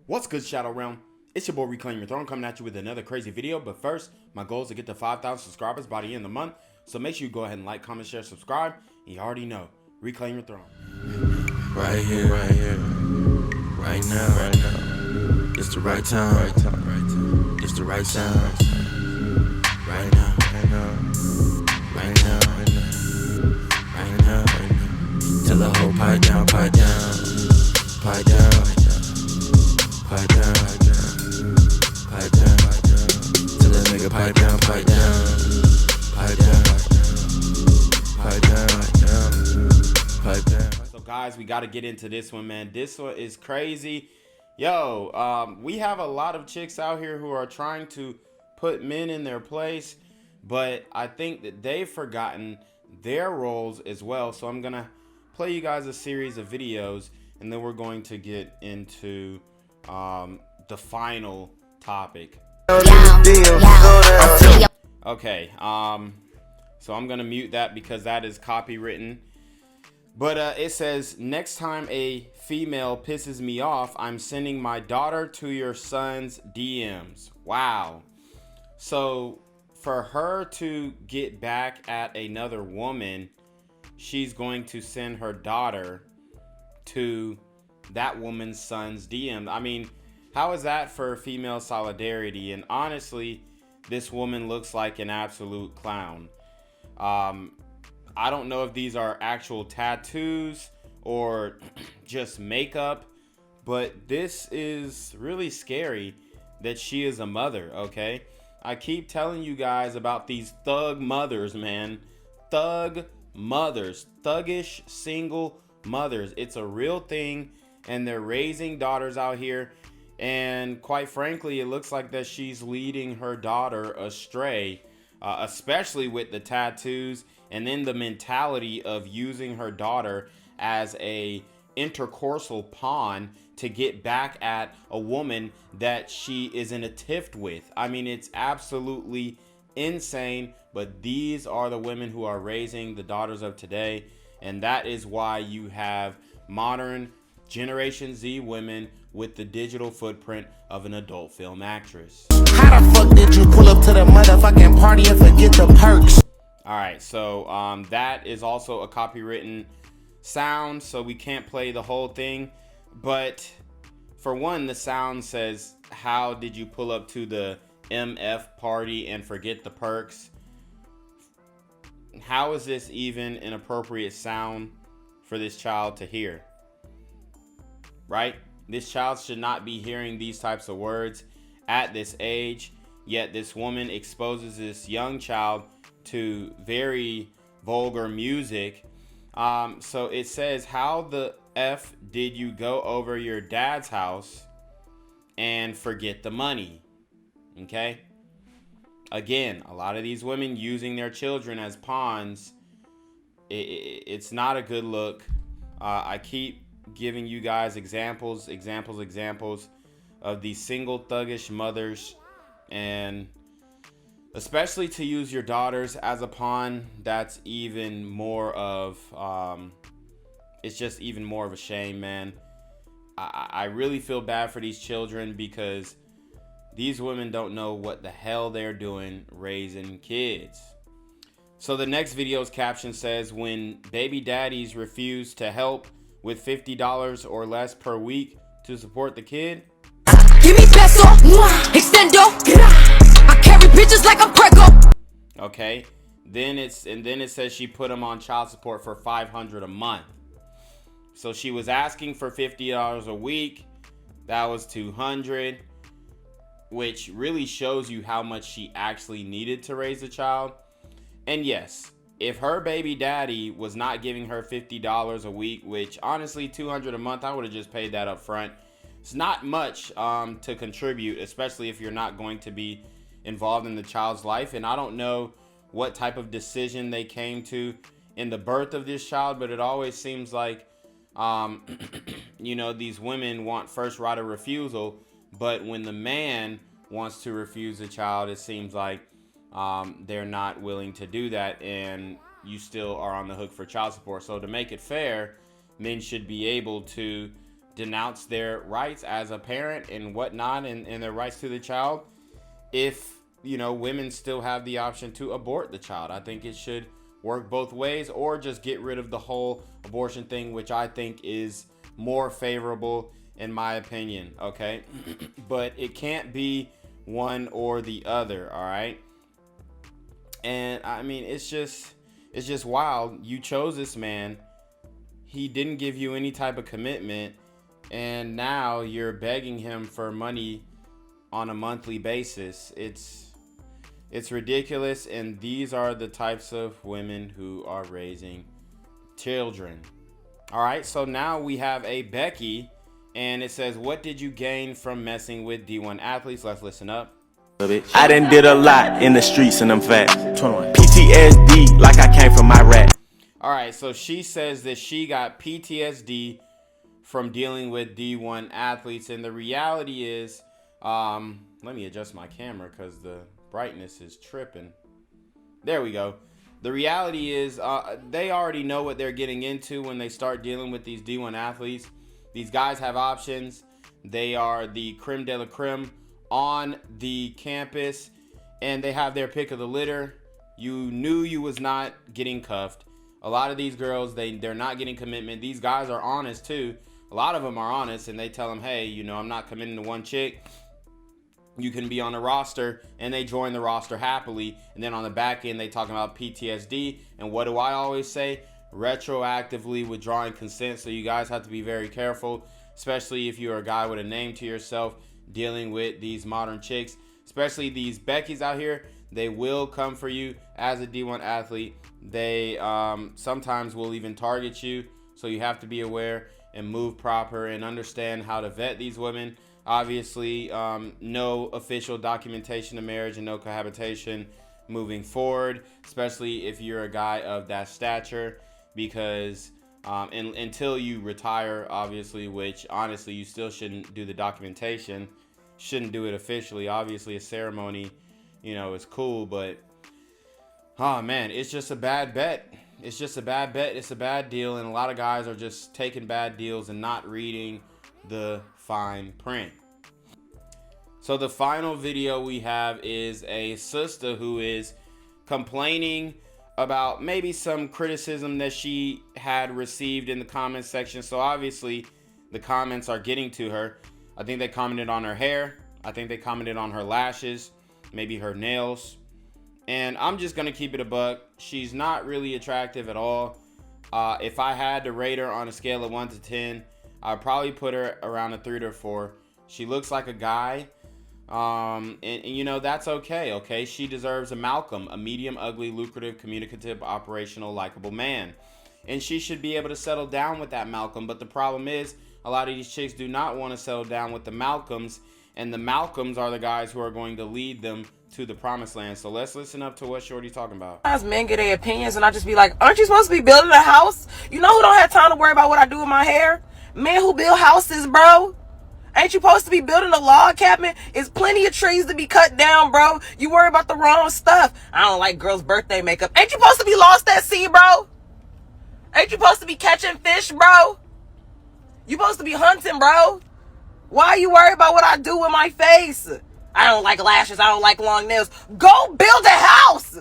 What's good, Shadow Realm? It's your boy Reclaim Your Throne coming at you with another crazy video. But first, my goal is to get to 5,000 subscribers by the end of the month. So make sure you go ahead and like, comment, share, subscribe. And you already know, Reclaim Your Throne. Right here, right now. It's the right time, It's the right sound. Right now. Tell the whole pipe down. Tell that nigga pipe down. So guys, we got to get into this one, man. This one is crazy. Yo, we have a lot of chicks out here who are trying to put men in their place, but I think that they've forgotten their roles as well. So I'm gonna play you guys a series of videos, and then we're going to get into the final topic. Okay, so I'm gonna mute that because that is copywritten. But it says, next time a female pisses me off, I'm sending my daughter to your son's DMs. Wow. So for her to get back at another woman, she's going to send her daughter to that woman's son's DM. I mean, how is that for female solidarity? And honestly, this woman looks like an absolute clown. I don't know if these are actual tattoos or just makeup, but this is really scary that she is a mother, okay? I keep telling you guys about these thug mothers, man. Thug mothers, thuggish single mothers. It's a real thing, and they're raising daughters out here. And quite frankly, it looks like that she's leading her daughter astray, especially with the tattoos. And then the mentality of using her daughter as a intercoursal pawn to get back at a woman that she is in a tiff with. I mean, it's absolutely insane, but these are the women who are raising the daughters of today. And that is why you have modern Generation Z women with the digital footprint of an adult film actress. How the fuck did you pull up to the motherfucking party and forget the perks? All right, so that is also a copywritten sound, so we can't play the whole thing. But for one, the sound says, how did you pull up to the MF party and forget the perks? How is this even an appropriate sound for this child to hear? Right? This child should not be hearing these types of words at this age, yet this woman exposes this young child to very vulgar music. So it says, how the F did you go over your dad's house and forget the money? Okay. Again, a lot of these women using their children as pawns. It's not a good look. I keep giving you guys examples of these single thuggish mothers, and especially to use your daughters as a pawn. That's even more of it's just even more of a shame, man. I really feel bad for these children because these women don't know what the hell they're doing raising kids. So the next video's caption says, when baby daddies refuse to help with $50 or less per week to support the kid. Give me peso, extendo. I carry bitches like a pergo. Okay, then it says she put him on child support for $500 a month. So she was asking for $50 a week. That was $200, which really shows you how much she actually needed to raise a child. And yes, if her baby daddy was not giving her $50 a week, which honestly $200 a month, I would have just paid that up front. It's not much to contribute, especially if you're not going to be involved in the child's life. And I don't know what type of decision they came to in the birth of this child, but it always seems like you know, these women want first right of refusal, but when the man wants to refuse a child, it seems like they're not willing to do that, and you still are on the hook for child support. So to make it fair, men should be able to denounce their rights as a parent and whatnot, and their rights to the child, if, you know, women still have the option to abort the child. I think it should work both ways, or just get rid of the whole abortion thing, which I think is more favorable in my opinion, okay? But it can't be one or the other, all right? And I mean, it's just wild. You chose this man. He didn't give you any type of commitment, and now you're begging him for money on a monthly basis. It's ridiculous, and these are the types of women who are raising children. All right, so now we have a Becky, and it says, what did you gain from messing with D1 athletes? Let's listen up. I done did a lot in the streets and I'm fat. PTSD like I came from Iraq. All right, so she says that she got PTSD from dealing with D1 athletes, and the reality is, let me adjust my camera because the brightness is tripping. There we go. The reality is, they already know what they're getting into when they start dealing with these D1 athletes. These guys have options. They are the creme de la creme on the campus, and they have their pick of the litter. You knew you was not getting cuffed. A lot of these girls, they're not getting commitment. These guys are honest too. A lot of them are honest, and they tell them, hey, you know, I'm not committing to one chick. You can be on the roster, and they join the roster happily. And then on the back end, they talking about PTSD. And what do I always say? Retroactively withdrawing consent. So you guys have to be very careful, especially if you're a guy with a name to yourself dealing with these modern chicks, especially these Beckys out here. They will come for you as a D1 athlete. They sometimes will even target you. So you have to be aware and move proper and understand how to vet these women. Obviously, no official documentation of marriage and no cohabitation moving forward, especially if you're a guy of that stature, because until you retire, obviously, which honestly you still shouldn't do the documentation, shouldn't do it officially. Obviously, a ceremony, you know, is cool, but oh man, it's just a bad bet. It's just a bad bet. It's a bad deal, and a lot of guys are just taking bad deals and not reading the fine print. So the final video we have is a sister who is complaining about maybe some criticism that she had received in the comment section. So obviously the comments are getting to her. I think they commented on her hair. I think they commented on her lashes, maybe her nails. And I'm just going to keep it a buck. She's not really attractive at all. If I had to rate her on a scale of 1 to 10, I'd probably put her around a 3 to 4. She looks like a guy. And you know, that's okay. Okay. She deserves a Malcolm, a medium, ugly, lucrative, communicative, operational, likable man. And she should be able to settle down with that Malcolm. But the problem is, a lot of these chicks do not want to settle down with the Malcolms. And the Malcolms are the guys who are going to lead them to the promised land. So let's listen up to what Shorty's talking about. As men get their opinions, and I just be like, aren't you supposed to be building a house? You know who don't have time to worry about what I do with my hair? Men who build houses, bro. Ain't you supposed to be building a log cabin? It's plenty of trees to be cut down, bro. You worry about the wrong stuff. I don't like girls' birthday makeup. Ain't you supposed to be lost at sea, bro? Ain't you supposed to be catching fish, bro? You supposed to be hunting, bro. Why you worry about what I do with my face? I don't like lashes. I don't like long nails. Go build a house.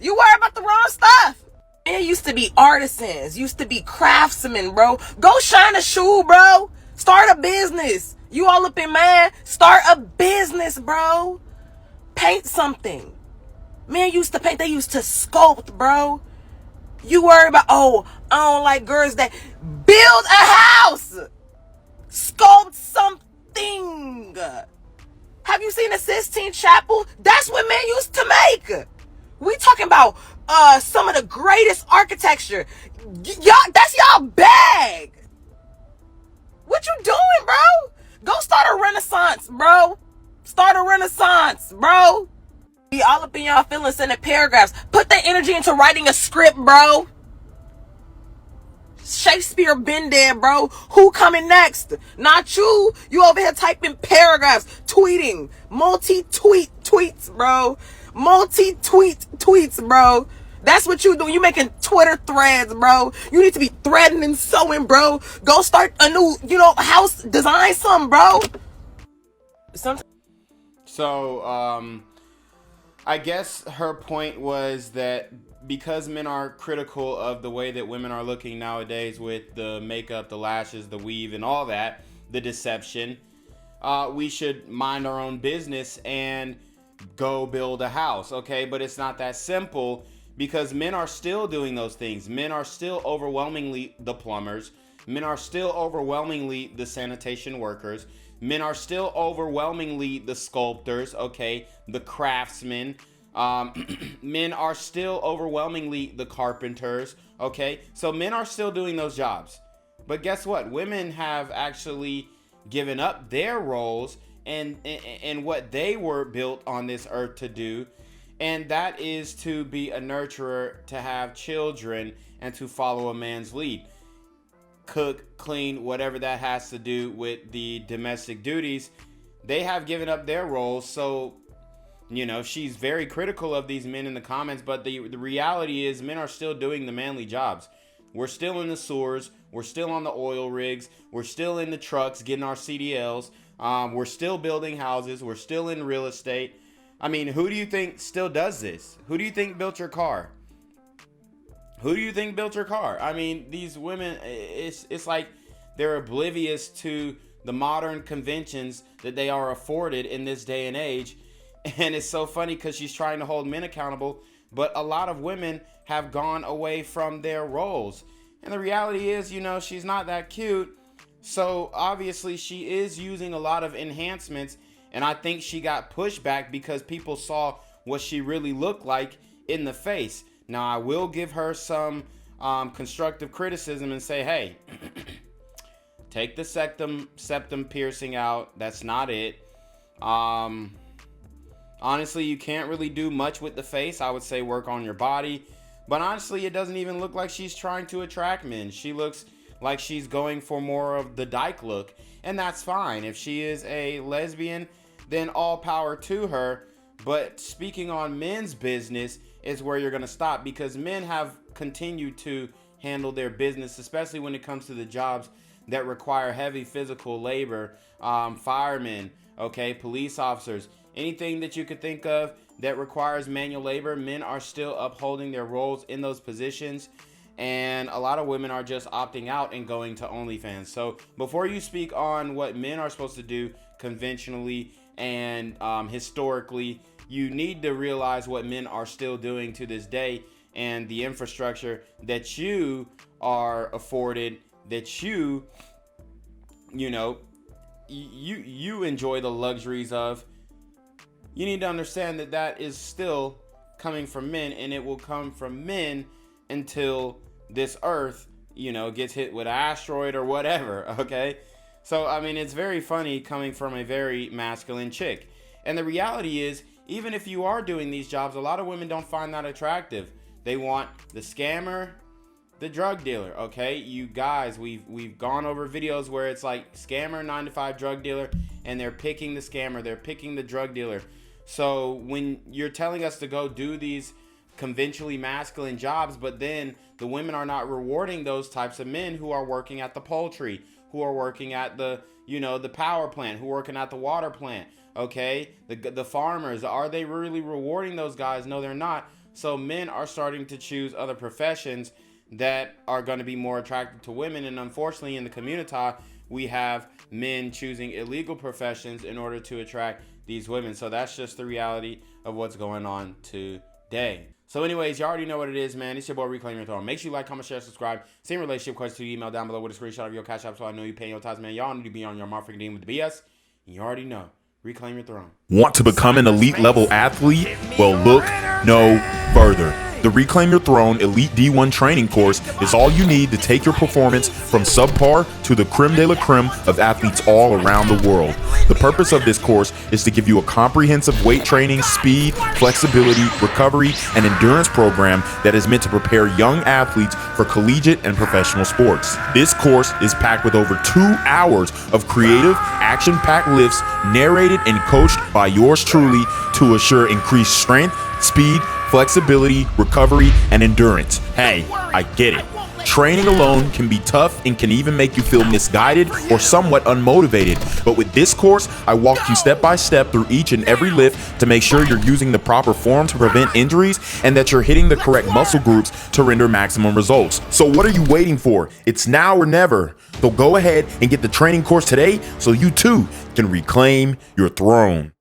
You worry about the wrong stuff. Men used to be artisans. Used to be craftsmen, bro. Go shine a shoe, bro. Start a business. You all up in man. Start a business, bro. Paint something. Men used to paint. They used to sculpt, bro. You worry about, oh, I don't like girls that build a house. Sculpt something. Have you seen a Sistine Chapel? That's what men used to make. We talking about some of the greatest architecture. Y'all, that's y'all bag. What you doing, bro? Go start a renaissance, bro. Start a renaissance, bro. Be all up in y'all feelings, sending paragraphs. Put that energy into writing a script, bro. Shakespeare been there, bro. Who coming next? Not you. You over here typing paragraphs, tweeting, multi-tweet tweets, bro. Multi-tweet tweets, bro. That's what you do. You making Twitter threads, bro. You need to be threading and sewing, bro. Go start a new, house, design something, bro. So, I guess her point was that because men are critical of the way that women are looking nowadays with the makeup, the lashes, the weave, and all that, the deception, we should mind our own business and go build a house, okay? But it's not that simple, because men are still doing those things. Men are still overwhelmingly the plumbers. Men are still overwhelmingly the sanitation workers. Men are still overwhelmingly the sculptors, okay? The craftsmen. Men are still overwhelmingly the carpenters, okay? So men are still doing those jobs. But guess what? Women have actually given up their roles and what they were built on this earth to do. And that is to be a nurturer, to have children, and to follow a man's lead. Cook, clean, whatever that has to do with the domestic duties. They have given up their roles. So, she's very critical of these men in the comments. But the reality is men are still doing the manly jobs. We're still in the sewers. We're still on the oil rigs. We're still in the trucks getting our CDLs. We're still building houses. We're still in real estate. I mean, who do you think still does this? Who do you think built your car? Who do you think built your car? I mean, these women, it's like they're oblivious to the modern conventions that they are afforded in this day and age. And it's so funny because she's trying to hold men accountable, but a lot of women have gone away from their roles. And the reality is, she's not that cute. So obviously she is using a lot of enhancements. And I think she got pushed back because people saw what she really looked like in the face. Now, I will give her some constructive criticism and say, hey, take the septum piercing out. That's not it. Honestly, you can't really do much with the face. I would say work on your body. But honestly, it doesn't even look like she's trying to attract men. She looks like she's going for more of the dyke look. And that's fine. If she is a lesbian, then all power to her. But speaking on men's business is where you're going to stop, because men have continued to handle their business, especially when it comes to the jobs that require heavy physical labor. Firemen, okay, police officers, anything that you could think of that requires manual labor, men are still upholding their roles in those positions. And a lot of women are just opting out and going to OnlyFans. So before you speak on what men are supposed to do conventionally and historically, you need to realize what men are still doing to this day, and the infrastructure that you are afforded, that you enjoy the luxuries of. You need to understand that that is still coming from men, and it will come from men until this earth, gets hit with an asteroid or whatever, okay? So, I mean, it's very funny coming from a very masculine chick. And the reality is, even if you are doing these jobs, a lot of women don't find that attractive. They want the scammer, the drug dealer, okay? You guys, we've gone over videos where it's like scammer, 9-to-5 drug dealer, and they're picking the scammer, they're picking the drug dealer. So when you're telling us to go do these conventionally masculine jobs, but then the women are not rewarding those types of men who are working at the poultry, who are working at the, the power plant, who are working at the water plant, okay? The farmers, are they really rewarding those guys? No, they're not. So men are starting to choose other professions that are going to be more attractive to women. And unfortunately, in the community, we have men choosing illegal professions in order to attract these women. So that's just the reality of what's going on today. So anyways, you already know what it is, man. It's your boy, Reclaim Your Throne. Make sure you like, comment, share, subscribe. Send relationship questions to your email down below with a screenshot of your CashApp so I know you paying your tithes, man. Y'all need to be on your mark freaking with the BS. And you already know. Reclaim your throne. Want to become an elite level athlete? Well, look no further. The Reclaim Your Throne Elite D1 training course is all you need to take your performance from subpar to the creme de la creme of athletes all around the world. The purpose of this course is to give you a comprehensive weight training, speed, flexibility, recovery, and endurance program that is meant to prepare young athletes for collegiate and professional sports. This course is packed with over 2 hours of creative, action-packed lifts narrated and coached by yours truly to assure increased strength, speed, flexibility, recovery, and endurance. Hey, I get it. Training alone can be tough and can even make you feel misguided or somewhat unmotivated. But with this course, I walk you step by step through each and every lift to make sure you're using the proper form to prevent injuries and that you're hitting the correct muscle groups to render maximum results. So what are you waiting for? It's now or never. So go ahead and get the training course today so you too can reclaim your throne.